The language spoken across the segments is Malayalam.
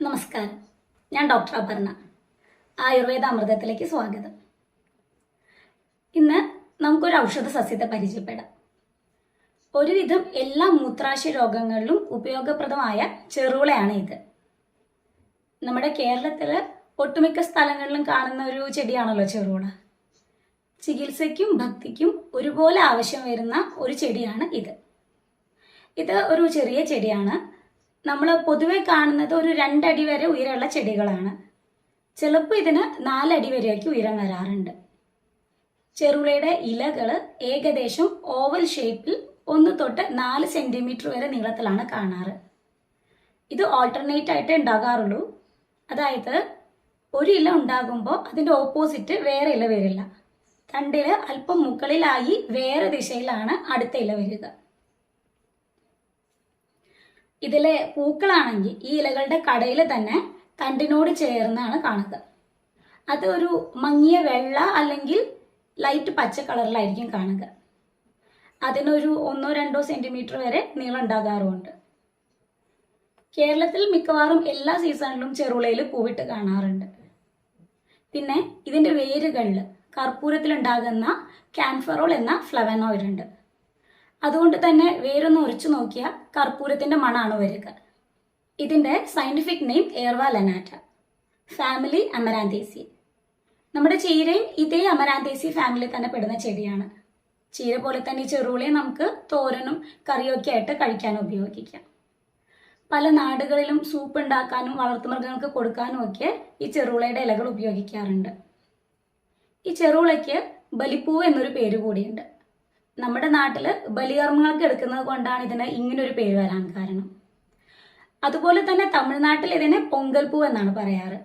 നമസ്കാരം, ഞാൻ ഡോക്ടർ അപർണ. ആയുർവേദ അമൃതത്തിലേക്ക് സ്വാഗതം. ഇന്ന് നമുക്കൊരു ഔഷധ സസ്യത്തെ പരിചയപ്പെടാം. ഒരുവിധം എല്ലാ മൂത്രാശയ രോഗങ്ങളിലും ഉപയോഗപ്രദമായ ചെറുളയാണ് ഇത്. നമ്മുടെ കേരളത്തിൽ ഒട്ടുമിക്ക സ്ഥലങ്ങളിലും കാണുന്ന ഒരു ചെടിയാണല്ലോ ചെറുള. ചികിത്സയ്ക്കും ഭക്തിക്കും ഒരുപോലെ ആവശ്യം വരുന്ന ഒരു ചെടിയാണ് ഇത്. ഇത് ഒരു ചെറിയ ചെടിയാണ്. നമ്മൾ പൊതുവെ കാണുന്നത് ഒരു 2 അടി വരെ ഉയരമുള്ള ചെടികളാണ്. ചിലപ്പോൾ ഇതിന് 4 അടി വരെയൊക്കെ ഉയരം വരാറുണ്ട്. ചെറുളയുടെ ഇലകൾ ഏകദേശം ഓവൽ ഷേപ്പിൽ 1 തൊട്ട് 4 സെന്റിമീറ്റർ വരെ നീളത്തിലാണ് കാണാറ്. ഇത് ഓൾട്ടർനേറ്റ് ആയിട്ട് ഉണ്ടാകാറുള്ളൂ. അതായത് ഒരു ഇല ഉണ്ടാകുമ്പോൾ അതിൻ്റെ ഓപ്പോസിറ്റ് വേറെ ഇല വരില്ല. തണ്ടില് അല്പം മുകളിലായി വേറെ ദിശയിലാണ് അടുത്ത ഇല വരിക. ഇതിലെ പൂക്കളാണെങ്കിൽ ഈ ഇലകളുടെ കടയിൽ തന്നെ തണ്ടിനോട് ചേർന്നാണ് കാണുക. അത് ഒരു മങ്ങിയ വെള്ള അല്ലെങ്കിൽ ലൈറ്റ് പച്ച കളറിലായിരിക്കും കാണുക. അതിനൊരു 1-2 സെന്റിമീറ്റർ വരെ നീളം ഉണ്ടാകാറുമുണ്ട്. കേരളത്തിൽ മിക്കവാറും എല്ലാ സീസണിലും ചെറുളയിൽ പൂവിട്ട് കാണാറുണ്ട്. പിന്നെ ഇതിൻ്റെ വേരുകളിൽ കർപ്പൂരത്തിലുണ്ടാകുന്ന ക്യാൻഫറോൾ എന്ന ഫ്ലവനോയിഡ് ഉണ്ട്. അതുകൊണ്ട് തന്നെ വേരൊന്ന് ഉരച്ചു നോക്കിയാൽ കർപ്പൂരത്തിന്റെ മണമാണ് വരിക. ഇതിന്റെ സയന്റിഫിക് നെയിം എയർവാ ലനാറ്റ, ഫാമിലി അമരാന്തേസി. നമ്മുടെ ചീരയും ഇതേ അമരാന്തേസി ഫാമിലി തന്നെ പെടുന്ന ചെടിയാണ്. ചീര പോലെ തന്നെ ഈ ചെറുളയെ നമുക്ക് തോരനും കറിയൊക്കെ ആയിട്ട് കഴിക്കാനും ഉപയോഗിക്കാം. പല നാടുകളിലും സൂപ്പ് ഉണ്ടാക്കാനും വളർത്തുമൃഗങ്ങൾക്ക് കൊടുക്കാനും ഒക്കെ ഈ ചെറുളയുടെ ഇലകൾ ഉപയോഗിക്കാറുണ്ട്. ഈ ചെറുളയ്ക്ക് ബലിപ്പൂവ് എന്നൊരു പേര് കൂടിയുണ്ട്. നമ്മുടെ നാട്ടിൽ ബലികർമ്മങ്ങൾക്ക് എടുക്കുന്നത് കൊണ്ടാണ് ഇതിന് ഇങ്ങനൊരു പേര് വരാൻ കാരണം. അതുപോലെ തന്നെ തമിഴ്നാട്ടിൽ ഇതിനെ പൊങ്കൽ പൂ എന്നാണ് പറയാറ്.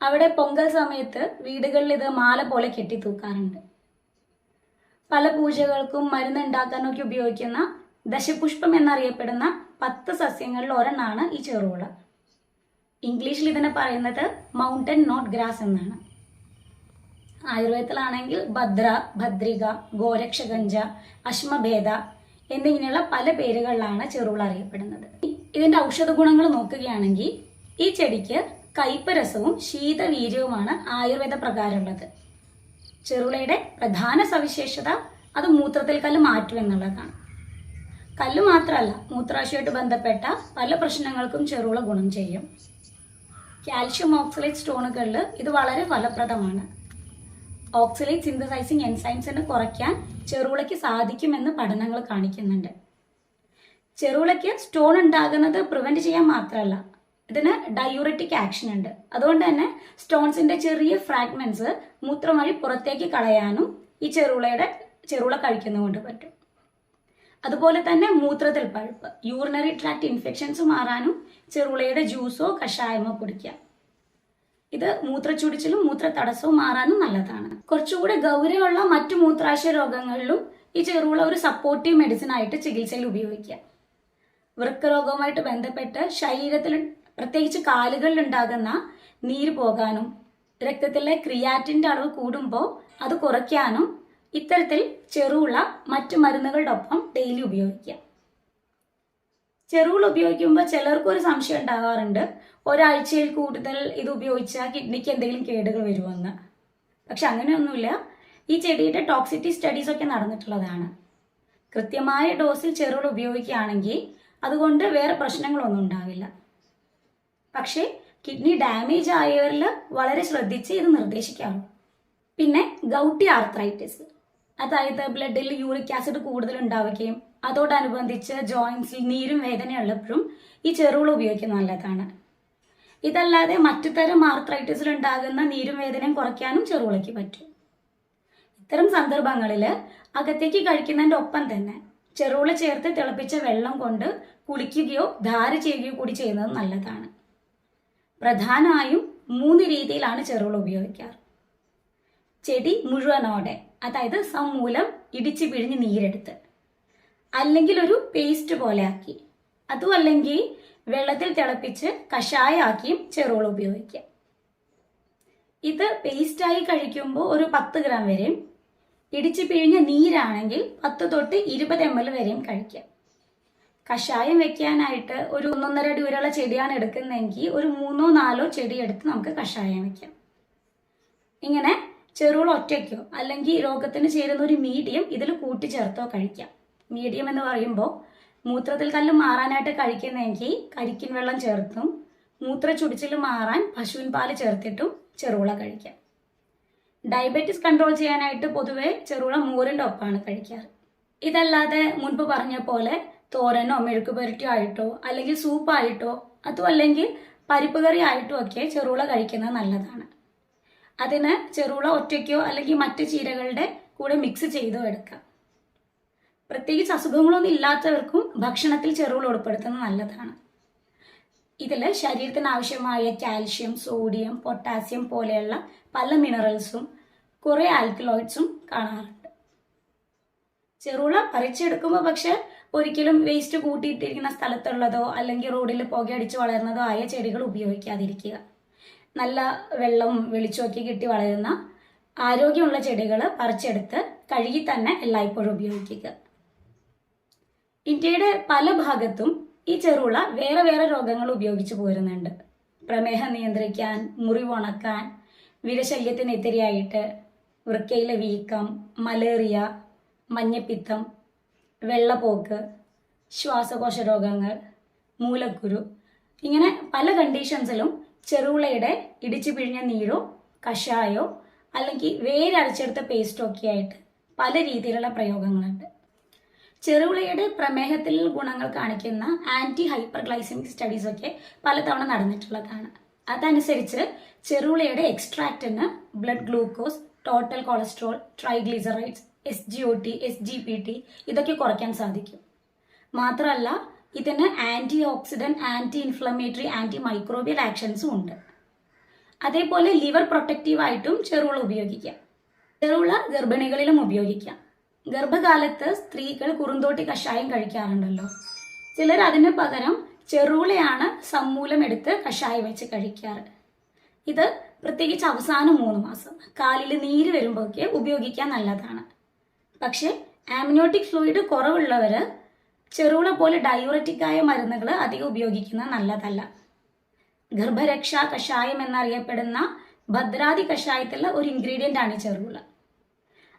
അവിടെ പൊങ്കൽ സമയത്ത് വീടുകളിൽ ഇത് മാല പോലെ കെട്ടിത്തൂക്കാറുണ്ട്. പല പൂജകൾക്കും മരുന്ന് ഉണ്ടാക്കാനൊക്കെ ഉപയോഗിക്കുന്ന ദശപുഷ്പം എന്നറിയപ്പെടുന്ന 10 സസ്യങ്ങളിൽ ഒരെണ്ണമാണ് ഈ ചെറുള. ഇംഗ്ലീഷിൽ ഇതിനെ പറയുന്നത് മൗണ്ടൻ നോട്ട് ഗ്രാസ് എന്നാണ്. ആയുർവേദത്തിലാണെങ്കിൽ ഭദ്ര, ഭദ്രിക, ഗോരക്ഷഗഞ്ച, അശ്മഭേദ എന്നിങ്ങനെയുള്ള പല പേരുകളിലാണ് ചെറുള അറിയപ്പെടുന്നത്. ഇതിന്റെ ഔഷധ ഗുണങ്ങൾ നോക്കുകയാണെങ്കിൽ ഈ ചെടിക്ക് കയ്പ് രസവും ശീതവീര്യവുമാണ് ആയുർവേദ പ്രകാരമുള്ളത്. ചെറുളയുടെ പ്രധാന സവിശേഷത അത് മൂത്രത്തിൽ കല്ല് മാറ്റുമെന്നുള്ളതാണ്. കല്ല് മാത്രമല്ല, മൂത്രാശയമായിട്ട് ബന്ധപ്പെട്ട പല പ്രശ്നങ്ങൾക്കും ചെറുള ഗുണം ചെയ്യും. കാൽഷ്യം ഓക്സലേറ്റ് സ്റ്റോണുകളിൽ ഇത് വളരെ ഫലപ്രദമാണ്. ഓക്സലേറ്റ് സിന്തസൈസിങ് എൻസൈംസിനെ കുറയ്ക്കാൻ ചെറുളയ്ക്ക് സാധിക്കുമെന്ന് പഠനങ്ങൾ കാണിക്കുന്നുണ്ട്. ചെറുളയ്ക്ക് സ്റ്റോൺ ഉണ്ടാകുന്നത് പ്രിവെന്റ് ചെയ്യാൻ മാത്രമല്ല, ഇതിന് ഡയൂററ്റിക് ആക്ഷൻ ഉണ്ട്. അതുകൊണ്ട് തന്നെ സ്റ്റോൺസിന്റെ ചെറിയ ഫ്രാഗ്മെന്റ്സ് മൂത്രം വഴി പുറത്തേക്ക് കളയാനും ഈ ചെറുള കഴിക്കുന്നതുകൊണ്ട് പറ്റും. അതുപോലെ തന്നെ മൂത്രത്തിൽ പഴുപ്പ്, യൂറിനറി ട്രാക്ട് ഇൻഫെക്ഷൻസ് മാറാനും ചെറുളയുടെ ജ്യൂസോ കഷായമോ കുടിക്കാം. ഇത് മൂത്രച്ചുടിച്ചിലും മൂത്ര തടസ്സവും മാറാനും നല്ലതാണ്. കുറച്ചുകൂടെ ഗൗരവമുള്ള മറ്റു മൂത്രാശയ രോഗങ്ങളിലും ഈ ചെറുള ഒരു സപ്പോർട്ടീവ് മെഡിസിൻ ആയിട്ട് ചികിത്സയിൽ ഉപയോഗിക്കാം. വൃക്കരോഗവുമായിട്ട് ബന്ധപ്പെട്ട് ശരീരത്തിൽ പ്രത്യേകിച്ച് കാലുകളിൽ ഉണ്ടാകുന്ന നീര് പോകാനും രക്തത്തിലെ ക്രിയാറ്റിന്റെ അളവ് കൂടുമ്പോൾ അത് കുറയ്ക്കാനും ഇത്തരത്തിൽ ചെറുള മറ്റു മരുന്നുകളുടെ ഒപ്പം ഡെയിലി ഉപയോഗിക്കാം. ചെറുള ഉപയോഗിക്കുമ്പോൾ ചിലർക്ക് ഒരു സംശയം ഉണ്ടാകാറുണ്ട്, ഒരാഴ്ചയിൽ കൂടുതൽ ഇത് ഉപയോഗിച്ചാൽ കിഡ്നിക്ക് എന്തെങ്കിലും കേടുകൾ വരുമെന്ന്. പക്ഷെ അങ്ങനെയൊന്നുമില്ല. ഈ ചെടിയുടെ ടോക്സിറ്റി സ്റ്റഡീസ് ഒക്കെ നടന്നിട്ടുള്ളതാണ്. കൃത്യമായ ഡോസിൽ ചെറുള ഉപയോഗിക്കുകയാണെങ്കിൽ അതുകൊണ്ട് വേറെ പ്രശ്നങ്ങളൊന്നും ഉണ്ടാവില്ല. പക്ഷേ കിഡ്നി ഡാമേജ് ആയവരിൽ വളരെ ശ്രദ്ധിച്ച് ഇത് നിർദ്ദേശിക്കാറുള്ളൂ. പിന്നെ ഗൗട്ടി ആർത്രൈറ്റിസ്, അതായത് ബ്ലഡിൽ യൂറിക് ആസിഡ് കൂടുതൽ ഉണ്ടാവുകയും അതോടനുബന്ധിച്ച് ജോയിൻസിൽ നീരും വേദനയുള്ളപ്പോഴും ഈ ചെറുള ഉപയോഗിക്കുന്നത് നല്ലതാണ്. ഇതല്ലാതെ മറ്റു തരം ആർത്രൈറ്റിസിൽ ഉണ്ടാകുന്ന നീരും വേദനയും കുറയ്ക്കാനും ചെറുളയ്ക്ക് പറ്റും. ഇത്തരം സന്ദർഭങ്ങളിൽ അകത്തേക്ക് കഴിക്കുന്നതിൻ്റെ ഒപ്പം തന്നെ ചെറുള ചേർത്ത് തിളപ്പിച്ച വെള്ളം കൊണ്ട് കുളിക്കുകയോ ധാര ചെയ്യുകയോ കൂടി ചെയ്യുന്നത് നല്ലതാണ്. പ്രധാനമായും 3 രീതിയിലാണ് ചെറുള ഉപയോഗിക്കാറ്. ചെടി മുഴുവനോടെ, അതായത് സമൂലം ഇടിച്ചു പിഴിഞ്ഞ് നീരെടുത്ത്, അല്ലെങ്കിൽ ഒരു പേസ്റ്റ് പോലെ ആക്കി, അതും അല്ലെങ്കിൽ വെള്ളത്തിൽ തിളപ്പിച്ച് കഷായമാക്കിയും ചെറുള ഉപയോഗിക്കാം. ഇത് പേസ്റ്റായി കഴിക്കുമ്പോൾ ഒരു 10 ഗ്രാം വരെയും, ഇടിച്ചു പിഴിഞ്ഞ നീരാണെങ്കിൽ 10 തൊട്ട് 20 ml വരെയും കഴിക്കാം. കഷായം വെക്കാനായിട്ട് ഒരു 1.5 അടി ഉയരമുള്ള ചെടിയാണ് എടുക്കുന്നതെങ്കിൽ ഒരു 3-4 ചെടി എടുത്ത് നമുക്ക് കഷായം വെക്കാം. ഇങ്ങനെ ചെറുകൾ ഒറ്റയ്ക്കോ അല്ലെങ്കിൽ രോഗത്തിന് ചേരുന്ന ഒരു മീഡിയം ഇതിൽ കൂട്ടിച്ചേർത്തോ കഴിക്കാം. മീഡിയം എന്ന് പറയുമ്പോൾ മൂത്രത്തിൽ കല്ല് മാറാനായിട്ട് കഴിക്കുന്നതെങ്കിൽ കരിക്കിൻ വെള്ളം ചേർത്തും മൂത്രച്ചുടിച്ചിൽ മാറാൻ പശുവിൻ പാല് ചേർത്തിട്ടും ചെറുള കഴിക്കാം. ഡയബറ്റിസ് കൺട്രോൾ ചെയ്യാനായിട്ട് പൊതുവെ ചെറുള മോരിൻ്റെ ഒപ്പമാണ് കഴിക്കാറ്. ഇതല്ലാതെ മുൻപ് പറഞ്ഞ പോലെ തോരനോ മെഴുക്കുപുരട്ടിയോ ആയിട്ടോ അല്ലെങ്കിൽ സൂപ്പായിട്ടോ അതോ അല്ലെങ്കിൽ പരിപ്പ് കറി ആയിട്ടോ ഒക്കെ ചെറുള കഴിക്കുന്നത് നല്ലതാണ്. അതിന് ചെറുള ഒറ്റയ്ക്കോ അല്ലെങ്കിൽ മറ്റ് ചീരകളുടെ കൂടെ മിക്സ് ചെയ്തോ എടുക്കാം. പ്രത്യേകിച്ച് അസുഖങ്ങളൊന്നും ഇല്ലാത്തവർക്കും ഭക്ഷണത്തിൽ ചെറുള ഉൾപ്പെടുത്തുന്നത് നല്ലതാണ്. ഇതിൽ ശരീരത്തിന് ആവശ്യമായ കാൽഷ്യം, സോഡിയം, പൊട്ടാസ്യം പോലെയുള്ള പല മിനറൽസും കുറേ ആൽക്കലോയിഡ്സും കാണാറുണ്ട്. ചെറുള പറിച്ചെടുക്കുമ്പോൾ പക്ഷെ ഒരിക്കലും വേസ്റ്റ് കൂട്ടിയിട്ടിരിക്കുന്ന സ്ഥലത്തുള്ളതോ അല്ലെങ്കിൽ റോഡിൽ പുകയടിച്ച് വളരുന്നതോ ആയ ചെടികൾ ഉപയോഗിക്കാതിരിക്കുക. നല്ല വെള്ളം വെളിച്ചമൊക്കെ കിട്ടി വളരുന്ന ആരോഗ്യമുള്ള ചെടികൾ പറിച്ചെടുത്ത് കഴുകി തന്നെ എല്ലായ്പ്പോഴും ഉപയോഗിക്കുക. ഇന്ത്യയുടെ പല ഭാഗത്തും ഈ ചെറുള വേറെ വേറെ രോഗങ്ങൾ ഉപയോഗിച്ച് പോരുന്നുണ്ട്. പ്രമേഹം നിയന്ത്രിക്കാൻ, മുറിവുണക്കാൻ, വിരശല്യത്തിനെതിരെയായിട്ട്, വൃക്കയിലെ വീക്കം, മലേറിയ, മഞ്ഞപ്പിത്തം, വെള്ളപ്പോക്ക്, ശ്വാസകോശ രോഗങ്ങൾ, മൂലക്കുരു, ഇങ്ങനെ പല കണ്ടീഷൻസിലും ചെറുളയുടെ ഇടിച്ചു പിഴിഞ്ഞ നീരോ കഷായോ അല്ലെങ്കിൽ വേരരച്ചെടുത്ത പേസ്റ്റോ ഒക്കെ ആയിട്ട് പല രീതിയിലുള്ള പ്രയോഗങ്ങളുണ്ട്. ചെറുളയുടെ പ്രമേഹത്തിൽ ഗുണങ്ങൾ കാണിക്കുന്ന ആൻറ്റി ഹൈപ്പർഗ്ലൈസമിക് സ്റ്റഡീസൊക്കെ പലതവണ നടന്നിട്ടുള്ളതാണ്. അതനുസരിച്ച് ചെറുളയുടെ എക്സ്ട്രാക്റ്റിന് blood glucose, total cholesterol, triglycerides, SGOT, SGPT ഇതൊക്കെ കുറയ്ക്കാൻ സാധിക്കും. മാത്രമല്ല ഇതിന് antioxidant, anti inflammatory, antimicrobial ആക്ഷൻസും ഉണ്ട്. അതേപോലെ ലിവർ പ്രൊട്ടക്റ്റീവായിട്ടും ചെറുള ഉപയോഗിക്കാം. ചെറുള ഗർഭിണികളിലും ഉപയോഗിക്കാം. ഗർഭകാലത്ത് സ്ത്രീകൾ കുറുന്തോട്ടി കഷായം കഴിക്കാറുണ്ടല്ലോ. ചിലർ അതിന് പകരം ചെറുളയാണ് സമൂലം എടുത്ത് കഷായം വെച്ച് കഴിക്കാറ്. ഇത് പ്രത്യേകിച്ച് അവസാനം 3 മാസം കാലിൽ നീര് വരുമ്പോഴൊക്കെ ഉപയോഗിക്കാൻ നല്ലതാണ്. പക്ഷേ ആംനിയോട്ടിക് ഫ്ലൂയിഡ് കുറവുള്ളവർ ചെറുള പോലെ ഡയൂററ്റിക്കായ മരുന്നുകൾ അധികം ഉപയോഗിക്കുന്നത് നല്ലതല്ല. ഗർഭരക്ഷാ കഷായം എന്നറിയപ്പെടുന്ന ഭദ്രാതി കഷായത്തിലുള്ള ഒരു ഇൻഗ്രീഡിയൻ്റ് ആണ് ചെറുള.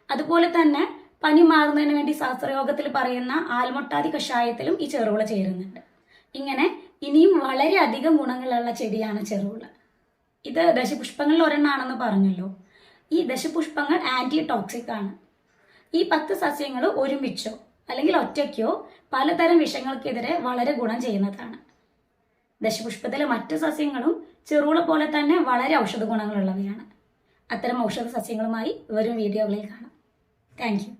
അതുപോലെ തന്നെ പനി മാറുന്നതിന് വേണ്ടി ശാസ്ത്രയോഗത്തിൽ പറയുന്ന ആൽമൊട്ടാതി കഷായത്തിലും ഈ ചെറുള ചേരുന്നുണ്ട്. ഇങ്ങനെ ഇനിയും വളരെയധികം ഗുണങ്ങളുള്ള ചെടിയാണ് ചെറുള. ഇത് ദശപുഷ്പങ്ങളിൽ ഒരെണ്ണാണെന്ന് പറഞ്ഞല്ലോ. ഈ ദശപുഷ്പങ്ങൾ ആൻറ്റി ടോക്സിക് ആണ്. ഈ 10 സസ്യങ്ങൾ ഒരുമിച്ചോ അല്ലെങ്കിൽ ഒറ്റയ്ക്കോ പലതരം വിഷങ്ങൾക്കെതിരെ വളരെ ഗുണം ചെയ്യുന്നതാണ്. ദശപുഷ്പത്തിലെ മറ്റ് സസ്യങ്ങളും ചെറുള പോലെ തന്നെ വളരെ ഔഷധ ഗുണങ്ങളുള്ളവയാണ്. അത്തരം ഔഷധ സസ്യങ്ങളുമായി വരും വീഡിയോകളിൽ കാണാം. Thank you.